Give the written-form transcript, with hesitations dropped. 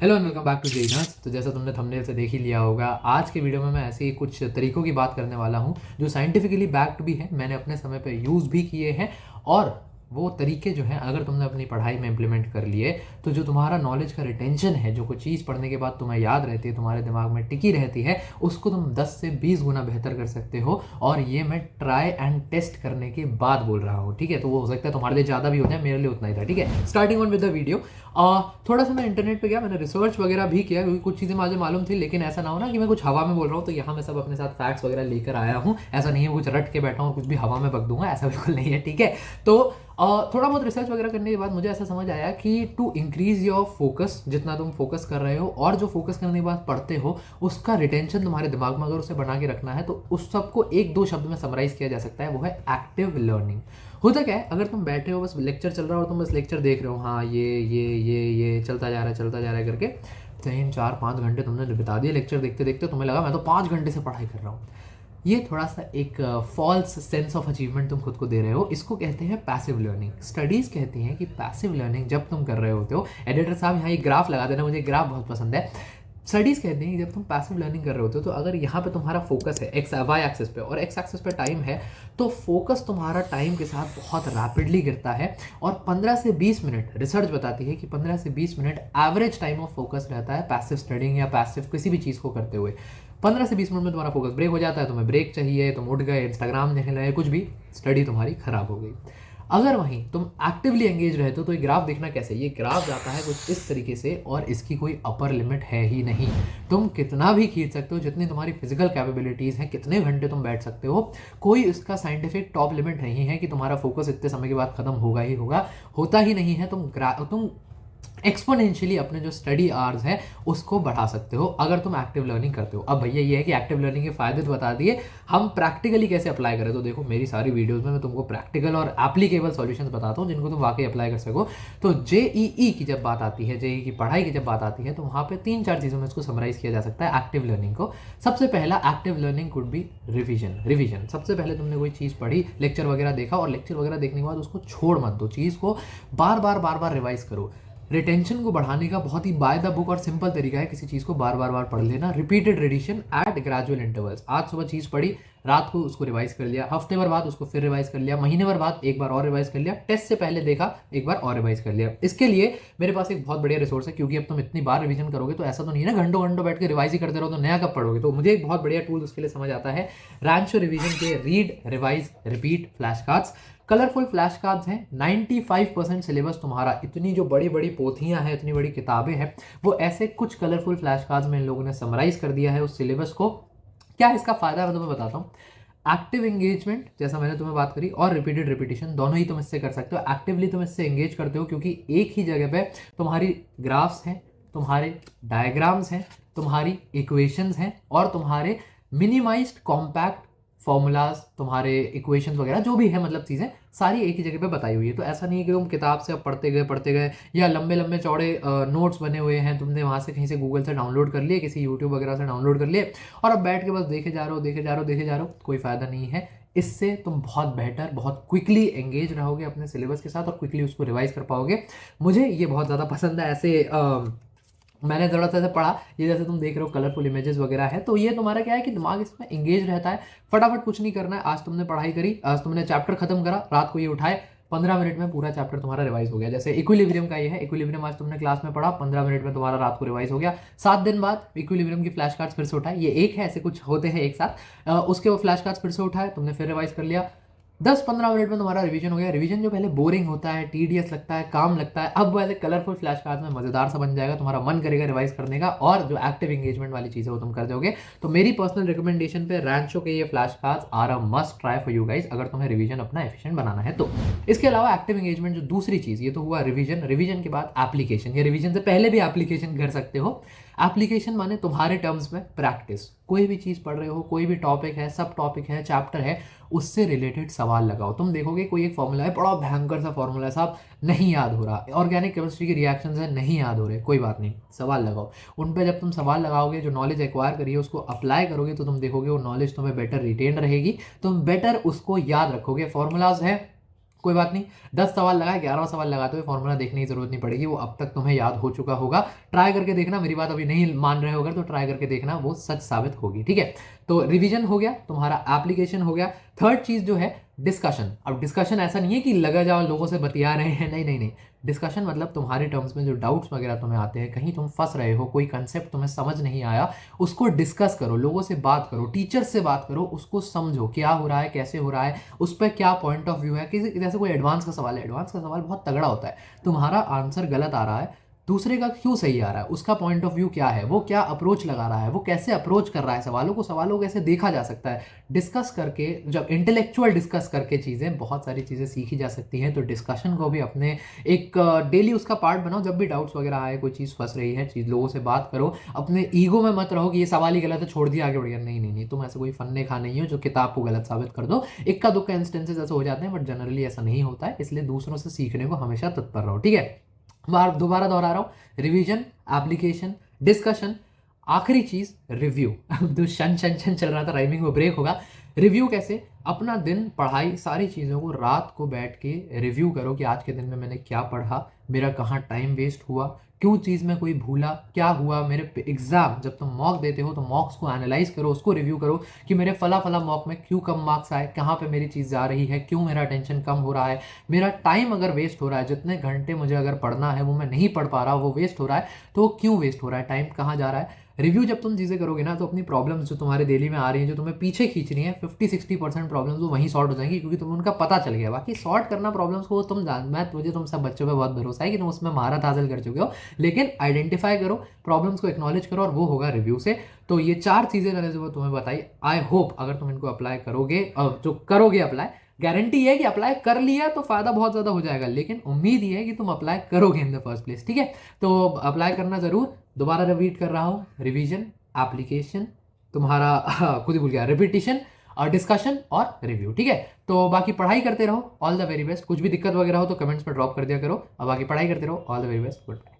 Hello and welcome back to Genus. तो जैसा तुमने थंबनेल से देख ही लिया होगा, आज के वीडियो में मैं ऐसे ही कुछ तरीकों की बात करने वाला हूं जो साइंटिफिकली बैक्ड भी है, मैंने अपने समय पे यूज़ भी किए हैं। और वो तरीके जो हैं अगर तुमने अपनी पढ़ाई में इम्प्लीमेंट कर लिए तो जो तुम्हारा नॉलेज का रिटेंशन है, जो कोई चीज़ पढ़ने के बाद तुम्हें याद रहती है, तुम्हारे दिमाग में टिकी रहती है, उसको तुम 10 से 20 गुना बेहतर कर सकते हो। और ये मैं ट्राई एंड टेस्ट करने के बाद बोल रहा हूँ, ठीक है। तो वो हो सकता है तुम्हारे लिए ज़्यादा भी हो जाए, मेरे लिए उतना ही था, ठीक है। Starting on with the video. थोड़ा सा मैं इंटरनेट पे गया, मैंने रिसर्च वगैरह भी किया क्योंकि कुछ चीज़ें मुझे मालूम थी, लेकिन ऐसा ना हो ना कि मैं कुछ हवा में बोल रहा हूँ। तो यहाँ मैं सब अपने साथ फैक्ट्स वगैरह लेकर आया हूँ, ऐसा नहीं है कुछ रट के बैठा हूँ और कुछ भी हवा में बक दूंगा, ऐसा बिल्कुल नहीं है, ठीक है। तो थोड़ा बहुत रिसर्च वगैरह करने के बाद मुझे ऐसा समझ आया कि टू इंक्रीज योर फोकस, जितना तुम फोकस कर रहे हो और जो फोकस करने के बाद पढ़ते हो, उसका रिटेंशन तुम्हारे दिमाग में अगर उसे बना के रखना है तो उस सबको एक दो शब्द में समराइज किया जा सकता है, वो है एक्टिव लर्निंग। होता क्या है, अगर तुम बैठे हो, बस लेक्चर चल रहा हो और तुम बस लेक्चर देख रहे हो, हाँ ये चलता जा रहा है चलता जा रहा है करके 3 4 5 घंटे तुमने बिता दिए लेक्चर देखते देखते, तुम्हें लगा मैं तो 5 घंटे से पढ़ाई कर रहा हूँ। ये थोड़ा सा एक फॉल्स सेंस ऑफ अचीवमेंट तुम खुद को दे रहे हो। इसको कहते हैं पैसिव लर्निंग। स्टडीज़ कहती हैं कि पैसिव लर्निंग जब तुम कर रहे होते हो, एडिटर साहब यहाँ ये ग्राफ लगा देना, मुझे ग्राफ बहुत पसंद है। स्टडीज़ कहती हैं कि जब तुम पैसिव लर्निंग कर रहे होते हो तो अगर यहाँ पे तुम्हारा फोकस है एक्स वाई एक्सिस पे और एक्स एक्सिस पे टाइम है, तो फोकस तुम्हारा टाइम के साथ बहुत रैपिडली गिरता है। और 15 से 20 मिनट, रिसर्च बताती है कि 15 से 20 minute average time of focus रहता है पैसिव स्टडिंग या पैसिव किसी भी चीज़ को करते हुए। 15 से 20 मिनट में तुम्हारा फोकस ब्रेक हो जाता है, तुम्हें ब्रेक चाहिए, तुम उठ गए, इंस्टाग्राम देखने लगे, कुछ भी, स्टडी तुम्हारी खराब हो गई। अगर वहीं तुम एक्टिवली एंगेज रहते हो तो ये ग्राफ देखना कैसे, ये ग्राफ जाता है कुछ इस तरीके से और इसकी कोई अपर लिमिट है ही नहीं। तुम कितना भी खींच सकते हो, जितनी तुम्हारी फिजिकल कैपेबिलिटीज़ हैं, कितने घंटे तुम बैठ सकते हो, कोई इसका साइंटिफिक टॉप लिमिट नहीं है कि तुम्हारा फोकस इतने समय के बाद खत्म होगा ही होगा। होता ही नहीं है। तुम एक्सपोनेंशियली अपने जो स्टडी आवर्स है उसको बढ़ा सकते हो अगर तुम एक्टिव लर्निंग करते हो। अब भैया ये है कि एक्टिव लर्निंग के फायदे तो बता दिए, हम प्रैक्टिकली कैसे अप्लाई करें। तो देखो, मेरी सारी वीडियोस में मैं तुमको प्रैक्टिकल और एप्लीकेबल सॉल्यूशंस बताता हूँ जिनको तुम वाकई अप्लाई कर सको। तो जेईई की जब बात आती है, जेईई की पढ़ाई की जब बात आती है, तो वहाँ पे 3 4 चीज़ों में इसको समराइज किया जा सकता है एक्टिव लर्निंग को। सबसे पहला, active learning could be revision. Revision, सबसे पहले तुमने कोई चीज़ पढ़ी, लेक्चर वगैरह देखा, और लेक्चर वगैरह देखने के बाद उसको छोड़ मत दो, चीज़ को बार बार रिवाइज करो। रिटेंशन को बढ़ाने का बहुत ही बाय द बुक और सिंपल तरीका है किसी चीज़ को बार बार पढ़ लेना। Repeated rendition at gradual intervals. आज सुबह चीज़ पढ़ी, रात को उसको रिवाइज कर लिया, हफ्ते भर बाद उसको फिर रिवाइज कर लिया, महीने भर बाद एक बार और रिवाइज कर लिया, टेस्ट से पहले देखा एक बार और रिवाइज कर लिया। इसके लिए मेरे पास एक बहुत बढ़िया रिसोर्स है, क्योंकि अब तुम इतनी बार रिवीजन करोगे तो ऐसा तो नहीं है ना घंटों घंटों बैठ के रिवाइज ही करते रहो, तो नया कब पढ़ोगे। तो मुझे एक बहुत बढ़िया टूल उसके लिए समझ आता है, रैंचो रिवीजन के read revise repeat flash cards. Colourful flash cards हैं। 95% सिलेबस तुम्हारा, इतनी जो बड़ी बड़ी पोथियां हैं, इतनी बड़ी किताबें हैं, वो ऐसे कुछ कलरफुल फ्लैश कार्ड्स में इन लोगों ने समराइज कर दिया है उस सिलेबस को। क्या इसका फायदा है मैं तुम्हें बताता हूँ। एक्टिव एंगेजमेंट, जैसा मैंने तुम्हें बात करी, और रिपीटेड रिपीटेशन, दोनों ही तुम इससे कर सकते हो। एक्टिवली तुम इससे एंगेज करते हो क्योंकि एक ही जगह पे तुम्हारी ग्राफ्स हैं, तुम्हारे डायग्राम्स हैं, तुम्हारी इक्वेशंस हैं, और तुम्हारे मिनिमाइज्ड कॉम्पैक्ट फॉर्मूलाज, तुम्हारे इक्वेशंस वगैरह जो भी है, मतलब चीज़ें सारी एक ही जगह पे बताई हुई है। तो ऐसा नहीं है कि तुम किताब से अब पढ़ते गए, या लंबे लंबे चौड़े नोट्स बने हुए हैं, तुमने वहाँ से कहीं से गूगल से डाउनलोड कर लिए, किसी यूट्यूब वगैरह से डाउनलोड कर लिए, और अब बैठ के बस देखे जा रहे हो, कोई फ़ायदा नहीं है। इससे तुम बहुत बेहतर, बहुत क्विकली एंगेज रहोगे अपने सिलेबस के साथ और क्विकली उसको रिवाइज कर पाओगे। मुझे ये बहुत ज़्यादा पसंद है। ऐसे मैंने थोड़ा सा ऐसे पढ़ा, ये जैसे तुम देख रहे हो कलरफुल इमेजेस वगैरह है, तो ये तुम्हारा क्या है कि दिमाग इसमें एंगेज रहता है। फटाफट कुछ नहीं करना है, आज तुमने पढ़ाई करी, आज तुमने चैप्टर खत्म करा, रात को ये उठाए, 15 मिनट में पूरा चैप्टर तुम्हारा रिवाइज हो गया। जैसे इक्विलिब्रियम का ये है, इक्विलिब्रियम आज तुमने क्लास में पढ़ा, 15 मिनट में तुम्हारा रात को रिवाइज हो गया। 7 दिन बाद इक्विलिब्रियम की फ्लैश कार्ड्स फिर से उठाए, ये एक है, ऐसे कुछ होते हैं एक साथ, उसके वो फ्लैश कार्ड्स फिर से उठाए, तुमने फिर रिवाइज कर लिया, 10 15 मिनट में तुम्हारा रिवीजन हो गया। रिवीजन जो पहले बोरिंग होता है, टीडियस लगता है, काम लगता है, अब वो ऐसे कलरफुल फ्लैश कार्ड्स में मजेदार सा बन जाएगा, तुम्हारा मन करेगा रिवाइज करने का, और जो एक्टिव एंगेजमेंट वाली चीज़ है वो तुम कर दोगे। तो मेरी पर्सनल रिकमेंडेशन पे रैंचो के ये flash cards are a must try for you guys, अगर तुम्हें रिवीजन अपना एफिशिएंट बनाना है तो। इसके अलावा एक्टिव एंगेजमेंट जो दूसरी चीज़, ये तो हुआ रिवीजन। रिवीजन के बाद एप्लीकेशन, या रिवीजन से पहले भी एप्लीकेशन कर सकते हो। एप्लीकेशन माने तुम्हारे टर्म्स में प्रैक्टिस। कोई भी चीज़ पढ़ रहे हो, कोई भी टॉपिक है, सब टॉपिक है, चैप्टर है, उससे रिलेटेड सवाल लगाओ। तुम देखोगे कोई एक फॉर्मूला है, बड़ा भयंकर सा फॉर्मूला है साहब, नहीं याद हो रहा, ऑर्गेनिक केमिस्ट्री के रिएक्शंस है, नहीं याद हो रहे, कोई बात नहीं, सवाल लगाओ। उन पे जब तुम सवाल लगाओगे, जो नॉलेज एक्वायर करिए उसको अप्लाई करोगे, तो तुम देखोगे वो नॉलेज तुम्हें बेटर रिटेन रहेगी, तुम बेटर उसको याद रखोगे। फॉर्मूलाज है, कोई बात नहीं, 10 सवाल लगाए, 11वां सवाल लगाते हुए फॉर्मूला देखने की जरूरत नहीं पड़ेगी, वो अब तक तुम्हें याद हो चुका होगा। ट्राई करके देखना, मेरी बात अभी नहीं मान रहे हो अगर तो ट्राई करके देखना, वो सच साबित होगी। ठीक है, तो रिवीजन हो गया, तुम्हारा एप्लीकेशन हो गया। थर्ड चीज जो है डिस्कशन। अब डिस्कशन ऐसा नहीं है कि लगा जाओ लोगों से बतिया रहे हैं, नहीं नहीं नहीं। डिस्कशन मतलब तुम्हारे टर्म्स में जो डाउट्स वगैरह तुम्हें आते हैं, कहीं तुम फंस रहे हो, कोई कंसेप्ट तुम्हें समझ नहीं आया, उसको डिस्कस करो, लोगों से बात करो, टीचर्स से बात करो, उसको समझो क्या हो रहा है, कैसे हो रहा है, उस पर क्या पॉइंट ऑफ व्यू है। किसी जैसे कोई एडवांस का सवाल है, एडवांस का सवाल बहुत तगड़ा होता है, तुम्हारा आंसर गलत आ रहा है, दूसरे का क्यों सही आ रहा है, उसका पॉइंट ऑफ व्यू क्या है, वो क्या अप्रोच लगा रहा है, वो कैसे अप्रोच कर रहा है सवालों को, सवालों को कैसे देखा जा सकता है। डिस्कस करके, जब इंटेलेक्चुअल डिस्कस करके चीज़ें, बहुत सारी चीज़ें सीखी जा सकती हैं। तो डिस्कशन को भी अपने एक डेली उसका पार्ट बनाओ। जब भी डाउट्स वगैरह आए, कोई चीज़ फंस रही है, चीज़ लोगों से बात करो, अपने ईगो में मत रहो कि ये सवाल ही गलत है, छोड़ दिया, आगे बढ़ गया। नहीं नहीं नहीं, तुम ऐसे कोई फन्ने खा नहीं हो जो किताब को गलत साबित कर दो। इक्का दुक्का इंस्टेंसेस ऐसे हो जाते हैं, बट जनरली ऐसा नहीं होता है, इसलिए दूसरों से सीखने को हमेशा तत्पर रहो। ठीक है, दोबारा दोहरा रहा हूं, रिवीजन, एप्लीकेशन, डिस्कशन, आखिरी चीज रिव्यू। अब तो शन शन शन चल रहा था, राइमिंग में ब्रेक होगा। रिव्यू कैसे? अपना दिन, पढ़ाई, सारी चीज़ों को रात को बैठ के रिव्यू करो कि आज के दिन में मैंने क्या पढ़ा, मेरा कहाँ टाइम वेस्ट हुआ, क्यों चीज़ में कोई भूला, क्या हुआ मेरे एग्जाम, जब तुम मॉक देते हो तो मॉक्स को एनालाइज करो, उसको रिव्यू करो कि मेरे फला फला मॉक में क्यों कम मार्क्स आए, कहाँ पे मेरी चीज़ जा रही है, क्यों मेरा टेंशन कम हो रहा है, मेरा टाइम अगर वेस्ट हो रहा है, जितने घंटे मुझे अगर पढ़ना है वो मैं नहीं पढ़ पा रहा, वो वेस्ट हो रहा है, तो वो क्यों वेस्ट हो रहा है, टाइम कहाँ जा रहा है। रिव्यू जब तुम चीज़ें करोगे ना, तो अपनी प्रॉब्लम्स जो तुम्हारे डेली में आ रही हैं, जो तुम्हें पीछे खींच रही हैं, 50-60% प्रॉब्लम्स वो वहीं सॉर्ट हो जाएंगी, क्योंकि तुम्हें उनका पता चल गया। बाकी सॉर्ट करना प्रॉब्लम्स को तुम जान, मुझे तुम सब बच्चों पे बहुत भरोसा है कि तुम उसमें महारत हासिल कर चुके हो, लेकिन आइडेंटिफाई करो, प्रॉब्लम्स को एक्नॉलेज करो, और वो होगा रिव्यू से। तो ये 4 चीज़ें मैंने जो तुम्हें बताई, आई होप अगर तुम इनको अप्लाई करोगे, जो करोगे अप्लाई, गारंटी है कि अप्लाई कर लिया तो फायदा बहुत ज़्यादा हो जाएगा, लेकिन उम्मीद ये है कि तुम अप्लाई करोगे इन द फर्स्ट प्लेस। ठीक है, तो अप्लाई करना जरूर। दोबारा रिपीट कर रहा हूँ, रिवीजन, एप्लीकेशन, तुम्हारा खुद ही भूल गया, रिपीटिशन और डिस्कशन और रिव्यू। ठीक है, तो बाकी पढ़ाई करते रहो, ऑल द वेरी बेस्ट। कुछ भी दिक्कत वगैरह हो तो कमेंट्स में ड्रॉप कर दिया करो, और बाकी पढ़ाई करते रहो, all the very best, good bye.